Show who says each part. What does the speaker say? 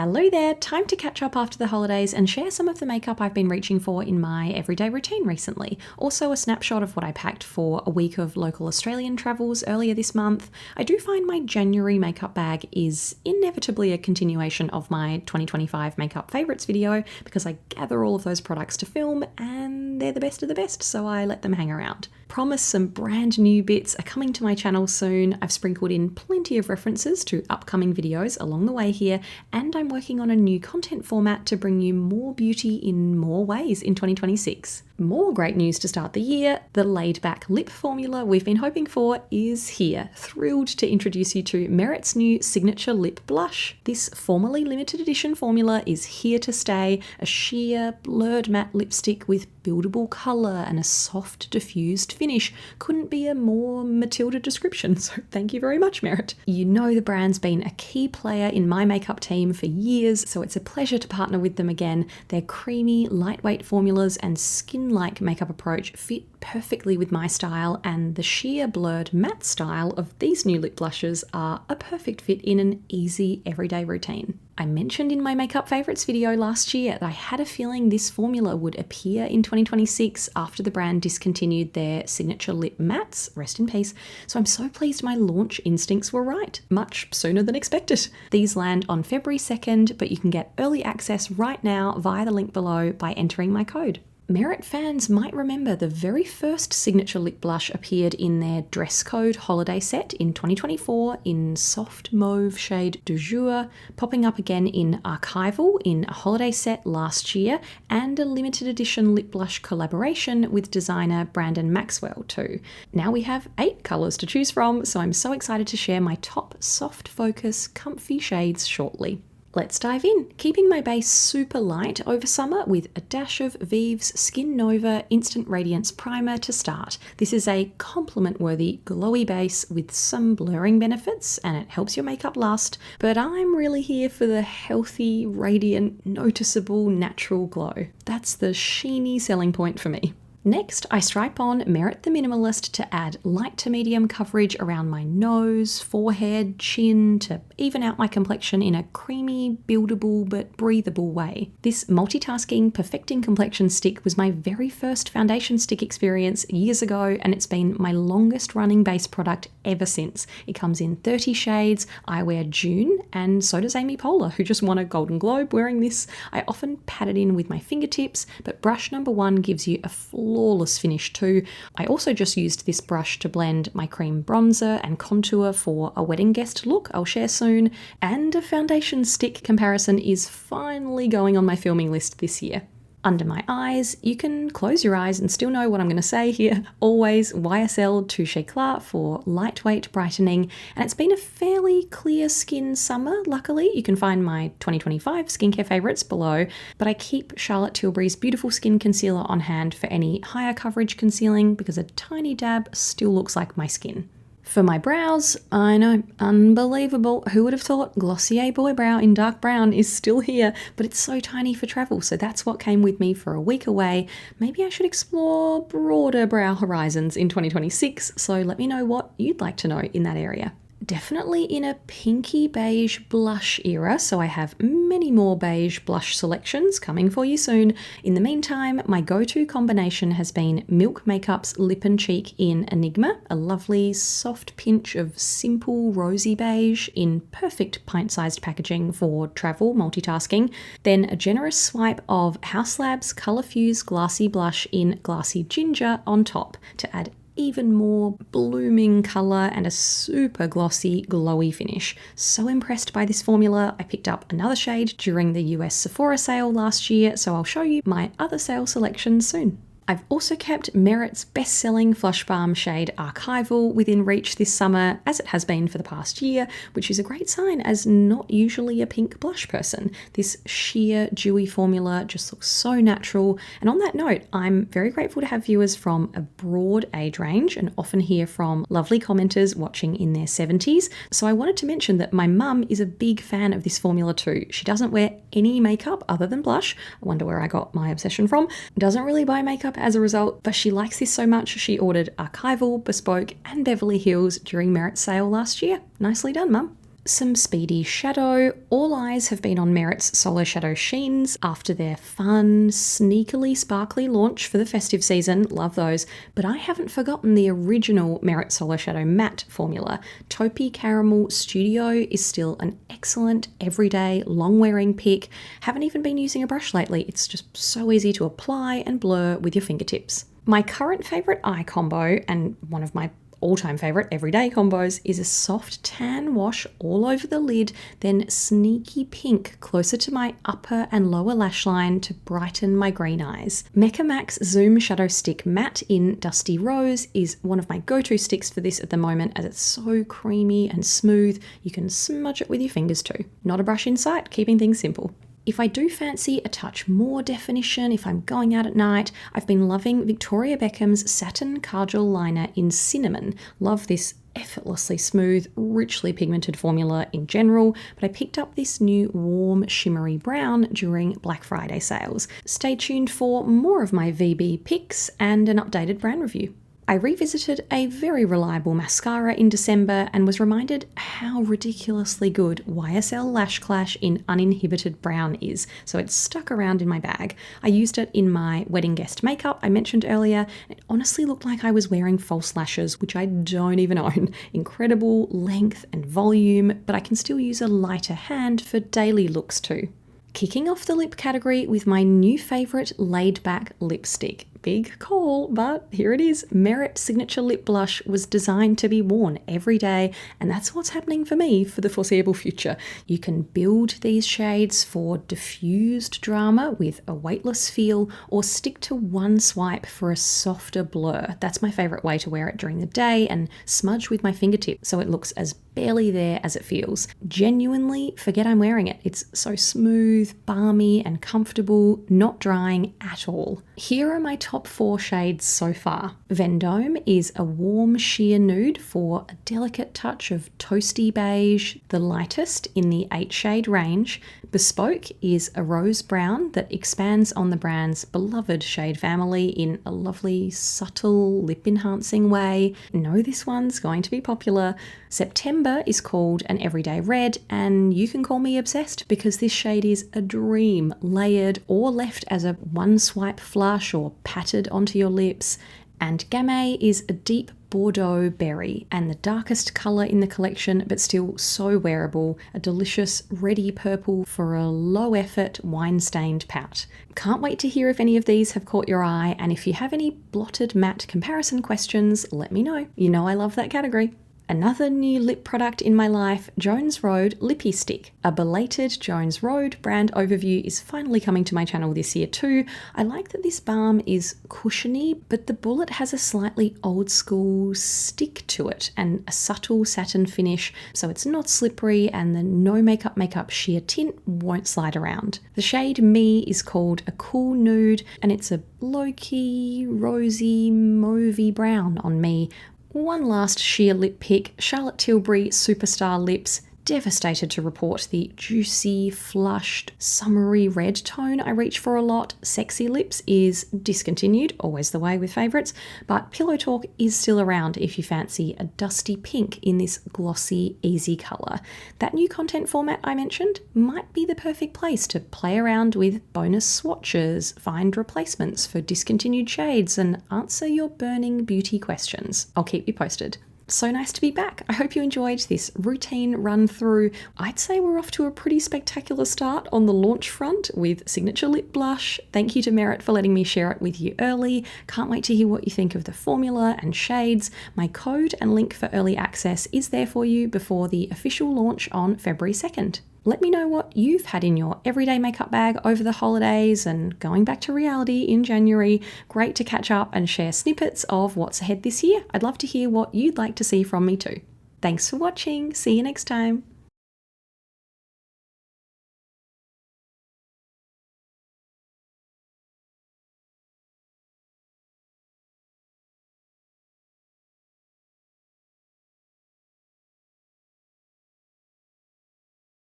Speaker 1: Hello there, time to catch up after the holidays and share some of the makeup I've been reaching for in my everyday routine recently. Also a snapshot of what I packed for a week of local Australian travels earlier this month. I do find my January makeup bag is inevitably a continuation of my 2025 makeup favourites video because I gather all of those products to film and they're the best of the best, so I let them hang around. Promise some brand new bits are coming to my channel soon. I've sprinkled in plenty of references to upcoming videos along the way here, and I'm working on a new content format to bring you more beauty in more ways in 2026. More great news to start the year. The laid back lip formula we've been hoping for is here. Thrilled to introduce you to Merit's new signature lip blush. This formerly limited edition formula is here to stay. A sheer blurred matte lipstick with buildable colour and a soft diffused finish. Couldn't be a more Matilda description, so thank you very much, Merit. You know the brand's been a key player in my makeup team for years, so it's a pleasure to partner with them again. Their creamy, lightweight formulas and skin-like makeup approach fit perfectly with my style, and the sheer blurred matte style of these new lip blushes are a perfect fit in an easy everyday routine. I mentioned in my makeup favourites video last year that I had a feeling this formula would appear in 2026 after the brand discontinued their signature lip mattes, rest in peace, so I'm so pleased my launch instincts were right, much sooner than expected. These land on February 2nd, but you can get early access right now via the link below by entering my code. Merit fans might remember the very first signature lip blush appeared in their dress code holiday set in 2024 in soft mauve shade du jour, popping up again in archival in a holiday set last year, and a limited edition lip blush collaboration with designer Brandon Maxwell too. Now we have 8 colours to choose from, so I'm so excited to share my top soft focus comfy shades shortly. Let's dive in, keeping my base super light over summer with a dash of Vive's Skin Nova Instant Radiance Primer to start. This is a compliment-worthy glowy base with some blurring benefits and it helps your makeup last, but I'm really here for the healthy, radiant, noticeable, natural glow. That's the sheeny selling point for me. Next, I stripe on Merit the Minimalist to add light to medium coverage around my nose, forehead, chin to even out my complexion in a creamy, buildable but breathable way. This multitasking perfecting complexion stick was my very first foundation stick experience years ago, and it's been my longest running base product ever since. It comes in 30 shades. I wear June, and so does Amy Poehler, who just won a Golden Globe wearing this. I often pat it in with my fingertips, but brush number 1 gives you a flawless finish too. I also just used this brush to blend my cream bronzer and contour for a wedding guest look I'll share soon, and a foundation stick comparison is finally going on my filming list this year. Under my eyes, you can close your eyes and still know what I'm going to say here. Always YSL Touche Éclat for lightweight brightening, and it's been a fairly clear skin summer, luckily. You can find my 2025 skincare favourites below, but I keep Charlotte Tilbury's beautiful skin concealer on hand for any higher coverage concealing because a tiny dab still looks like my skin. For my brows, I know, unbelievable. Who would have thought Glossier Boy Brow in dark brown is still here, but it's so tiny for travel, so that's what came with me for a week away. Maybe I should explore broader brow horizons in 2026, so let me know what you'd like to know in that area. Definitely in a pinky beige blush era, so I have many more beige blush selections coming for you soon. In the meantime, my go-to combination has been Milk Makeup's Lip and Cheek in Enigma, a lovely soft pinch of simple rosy beige in perfect pint-sized packaging for travel multitasking, then a generous swipe of House Labs Colour Fuse Glassy Blush in Glassy Ginger on top to add even more blooming colour and a super glossy, glowy finish. So impressed by this formula, I picked up another shade during the US Sephora sale last year, so I'll show you my other sale selections soon. I've also kept Merit's best-selling Flush Balm shade Archival within reach this summer, as it has been for the past year, which is a great sign as not usually a pink blush person. This sheer, dewy formula just looks so natural. And on that note, I'm very grateful to have viewers from a broad age range and often hear from lovely commenters watching in their 70s. So I wanted to mention that my mum is a big fan of this formula too. She doesn't wear any makeup other than blush. I wonder where I got my obsession from. Doesn't really buy makeup as a result, but she likes this so much she ordered Archival, Bespoke and Beverly Hills during Merit's sale last year. Nicely done, Mum. Some speedy shadow. All eyes have been on Merit's Solo Shadow Sheens after their fun, sneakily sparkly launch for the festive season. Love those. But I haven't forgotten the original Merit Solo Shadow Matte formula. Taupey Caramel Studio is still an excellent, everyday, long-wearing pick. Haven't even been using a brush lately. It's just so easy to apply and blur with your fingertips. My current favourite eye combo, and one of my all-time favourite everyday combos, is a soft tan wash all over the lid, then sneaky pink closer to my upper and lower lash line to brighten my green eyes. Mecha Max Zoom Shadow Stick Matte in Dusty Rose is one of my go-to sticks for this at the moment, as it's so creamy and smooth. You can smudge it with your fingers too. Not a brush in sight, keeping things simple. If I do fancy a touch more definition, if I'm going out at night, I've been loving Victoria Beckham's Satin Kajal Liner in Cinnamon. Love this effortlessly smooth, richly pigmented formula in general, but I picked up this new warm shimmery brown during Black Friday sales. Stay tuned for more of my VB picks and an updated brand review. I revisited a very reliable mascara in December and was reminded how ridiculously good YSL Lash Clash in Uninhibited Brown is, so it's stuck around in my bag. I used it in my wedding guest makeup I mentioned earlier, and it honestly looked like I was wearing false lashes, which I don't even own. Incredible length and volume, but I can still use a lighter hand for daily looks too. Kicking off the lip category with my new favourite laid-back lipstick. Big call, but here it is. Merit Signature Lip Blush was designed to be worn every day, and that's what's happening for me for the foreseeable future. You can build these shades for diffused drama with a weightless feel, or stick to one swipe for a softer blur. That's my favourite way to wear it during the day, and smudge with my fingertips so it looks as barely there as it feels. Genuinely forget I'm wearing it. It's so smooth, balmy and comfortable, not drying at all. Here are my top 4 shades so far. Vendome is a warm sheer nude for a delicate touch of toasty beige, the lightest in the 8 shade range. Bespoke is a rose brown that expands on the brand's beloved shade family in a lovely, subtle, lip enhancing way. Know this one's going to be popular. September is called an everyday red, and you can call me obsessed because this shade is a dream, layered or left as a one swipe flush or patted onto your lips. And Gamay is a deep Bordeaux berry and the darkest colour in the collection, but still so wearable, a delicious reddy purple for a low effort wine-stained pout. Can't wait to hear if any of these have caught your eye, and if you have any blotted matte comparison questions, let me know. You know I love that category. Another new lip product in my life, Jones Road Lippy Stick. A belated Jones Road brand overview is finally coming to my channel this year too. I like that this balm is cushiony, but the bullet has a slightly old school stick to it and a subtle satin finish, so it's not slippery and the no makeup sheer tint won't slide around. The shade Me is called a cool nude, and it's a low-key, rosy, mauvey brown on me. One last sheer lip pick, Charlotte Tilbury Superstar Lips. Devastated to report the juicy, flushed, summery red tone I reach for a lot. Sexy Lips is discontinued, always the way with favourites, but Pillow Talk is still around if you fancy a dusty pink in this glossy, easy colour. That new content format I mentioned might be the perfect place to play around with bonus swatches, find replacements for discontinued shades, and answer your burning beauty questions. I'll keep you posted. So nice to be back. I hope you enjoyed this routine run through. I'd say we're off to a pretty spectacular start on the launch front with Signature Lip Blush. Thank you to Merit for letting me share it with you early. Can't wait to hear what you think of the formula and shades. My code and link for early access is there for you before the official launch on February 2nd. Let me know what you've had in your everyday makeup bag over the holidays and going back to reality in January. Great to catch up and share snippets of what's ahead this year. I'd love to hear what you'd like to see from me too. Thanks for watching. See you next time.